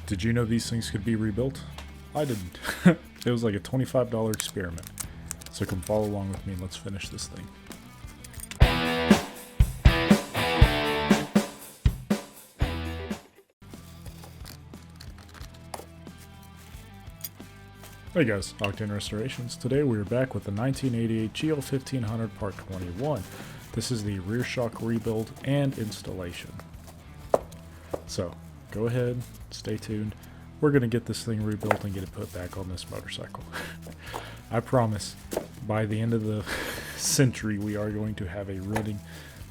Did you know these things could be rebuilt? I didn't. It was like a $25 experiment. So come follow along with me and let's finish this thing. Hey guys, Octane Restorations. Today we are back with the 1988 GL1500 Part 21. This is the rear shock rebuild and installation. So, go ahead, stay tuned. We're going to get this thing rebuilt and get it put back on this motorcycle. I promise, by the end of the century we are going to have a running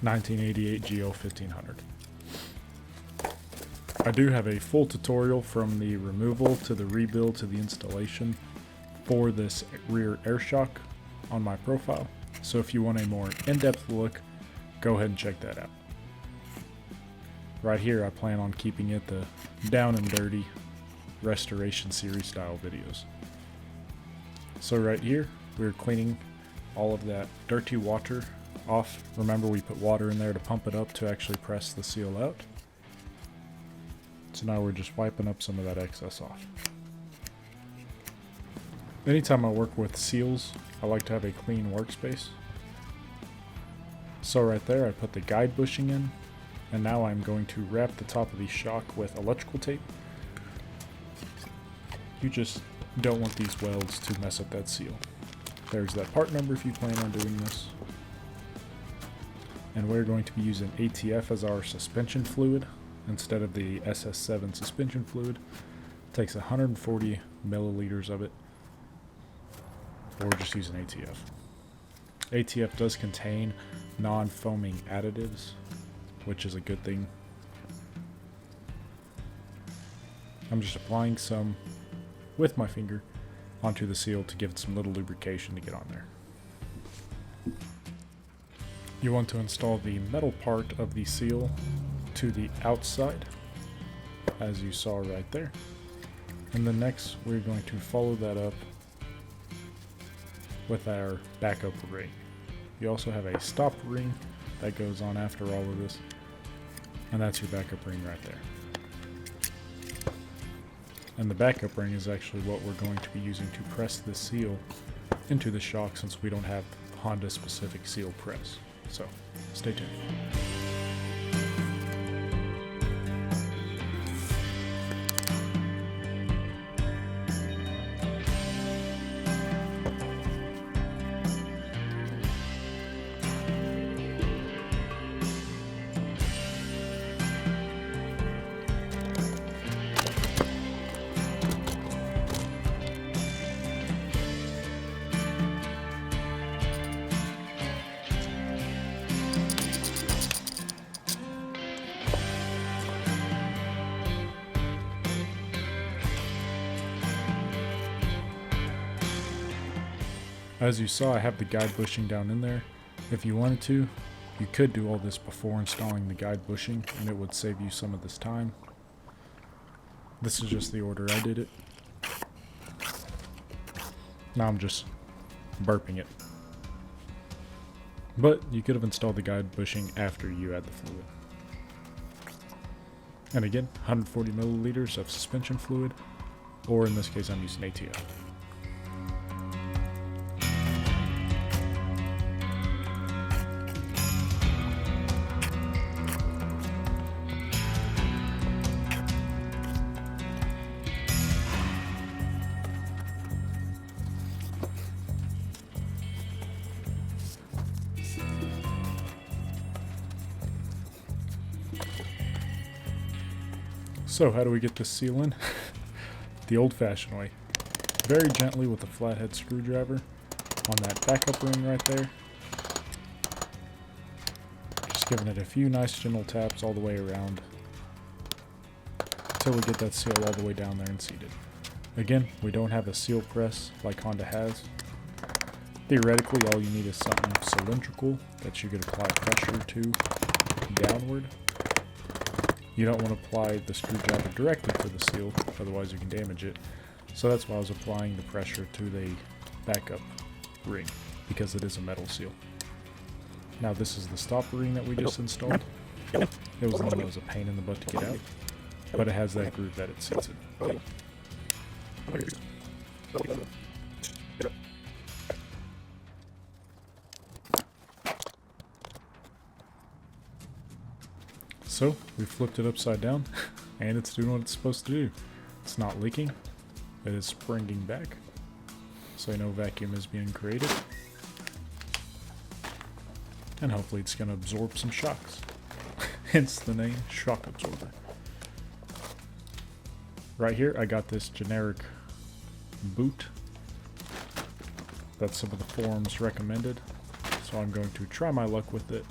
1988 GL1500. I do have a full tutorial from the removal to the rebuild to the installation for this rear air shock on my profile. So if you want a more in-depth look, go ahead and check that out. Right here I plan on keeping it the down and dirty restoration series style videos. So right here we're cleaning all of that dirty water off. Remember, we put water in there to pump it up to actually press the seal out. So now we're just wiping up some of that excess off. Anytime I work with seals, I like to have a clean workspace. So right there I put the guide bushing in, and now I'm going to wrap the top of the shock with electrical tape. You just don't want these welds to mess up that seal. There's that part number if you plan on doing this. And we're going to be using ATF as our suspension fluid instead of the SS7 suspension fluid. It takes 140 milliliters of it. Or just using ATF. ATF does contain non-foaming additives, which is a good thing. I'm just applying some with my finger onto the seal to give it some little lubrication to get on there. You want to install the metal part of the seal to the outside, as you saw right there. And then next we're going to follow that up with our backup ring. You also have a stop ring that goes on after all of this, and that's your backup ring right there. And the backup ring is actually what we're going to be using to press the seal into the shock, since we don't have Honda specific seal press. So stay tuned. As you saw, I have the guide bushing down in there. If you wanted to, you could do all this before installing the guide bushing, and it would save you some of this time. This is just the order I did it. Now I'm just burping it. But you could have installed the guide bushing after you add the fluid. And again, 140 milliliters of suspension fluid, or in this case I'm using ATF. So how do we get this seal in? The old-fashioned way. Very gently with a flathead screwdriver on that backup ring right there. Just giving it a few nice gentle taps all the way around until we get that seal all the way down there and seated. Again, we don't have a seal press like Honda has. Theoretically, all you need is something cylindrical that you could apply pressure to downward. You don't want to apply the screwdriver directly to the seal, otherwise you can damage it. So that's why I was applying the pressure to the backup ring, because it is a metal seal. Now this is the stopper ring that we just installed. It was the one that was a pain in the butt to get out. but it has that groove that it sits in. So we flipped it upside down and it's doing what it's supposed to do. It's not leaking, it is springing back, so no vacuum is being created. And hopefully it's going to absorb some shocks. Hence the name, shock absorber. Right here I got this generic boot that some of the forums recommended, so I'm going to try my luck with it.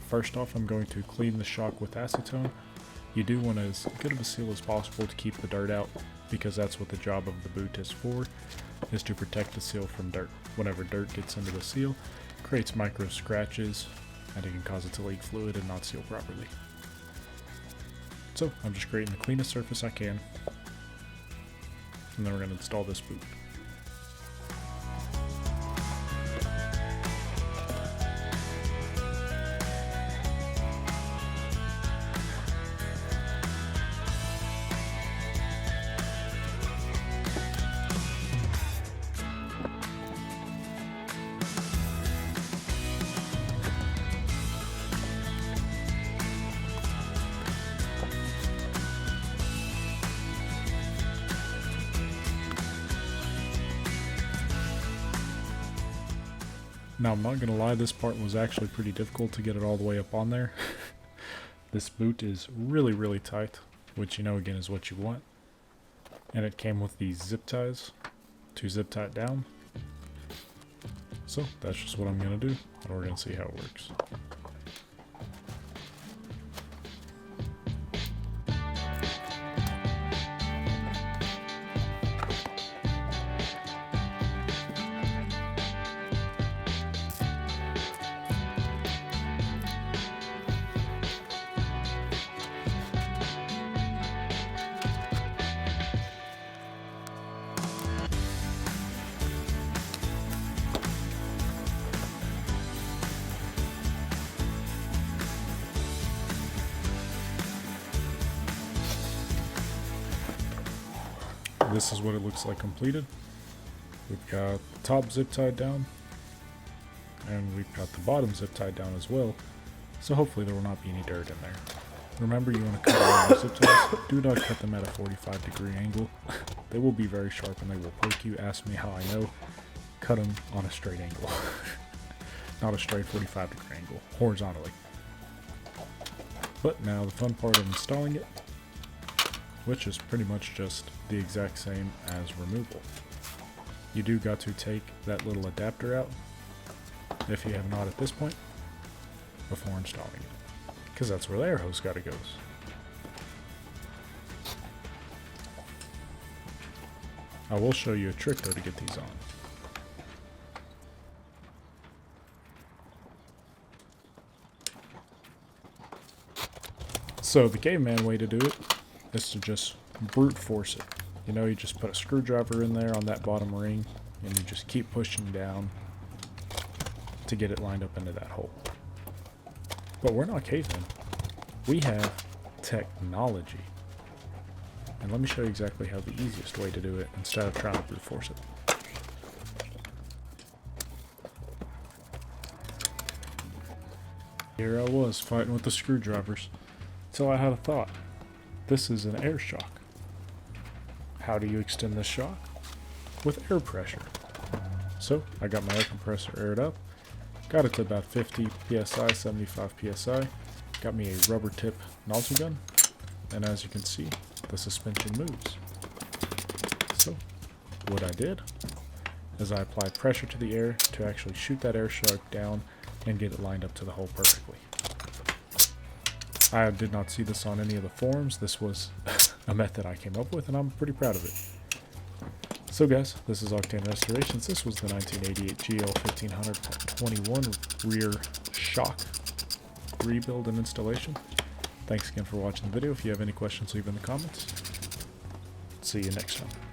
First off, I'm going to clean the shock with acetone. You do want as good of a seal as possible to keep the dirt out, because that's what the job of the boot is for, is to protect the seal from dirt. Whenever dirt gets into the seal, it creates micro scratches and it can cause it to leak fluid and not seal properly. So I'm just creating the cleanest surface I can, and then we're going to install this boot. Now I'm not going to lie, this part was actually pretty difficult to get it all the way up on there. This boot is really tight, which you know again is what you want. And it came with these zip ties to zip tie it down. So that's just what I'm going to do, and we're going to see how it works. This is what it looks like completed. We've got the top zip tied down, and we've got the bottom zip tied down as well, so hopefully there will not be any dirt in there. Remember, you want to cut around the zip ties. Do not cut them at a 45-degree angle. They will be very sharp and they will poke you. Ask me how I know. Cut them on a straight angle. Not a straight 45-degree angle, horizontally. But now the fun part of installing it, which is pretty much just the exact same as removal. You do got to take that little adapter out, if you have not at this point, before installing it, because that's where the air hose goes. I will show you a trick though to get these on. So the caveman way to do it is to just brute force it. You know, you just put a screwdriver in there on that bottom ring and you just keep pushing down to get it lined up into that hole. But we're not cavemen. We have technology. And let me show you exactly how the easiest way to do it instead of trying to brute force it. Here I was fighting with the screwdrivers till I had a thought. This is an air shock. How do you extend this shock? With air pressure. So I got my air compressor aired up, got it to about 50 psi, 75 psi, got me a rubber tip nozzle gun, and as you can see, the suspension moves. So what I did is I applied pressure to the air to actually shoot that air shock down and get it lined up to the hole perfectly. I did not see this on any of the forums. This was a method I came up with, and I'm pretty proud of it. So guys, this is Octane Restorations. This was the 1988 GL1500 21 rear shock rebuild and installation. Thanks again for watching the video. If you have any questions, leave in the comments. See you next time.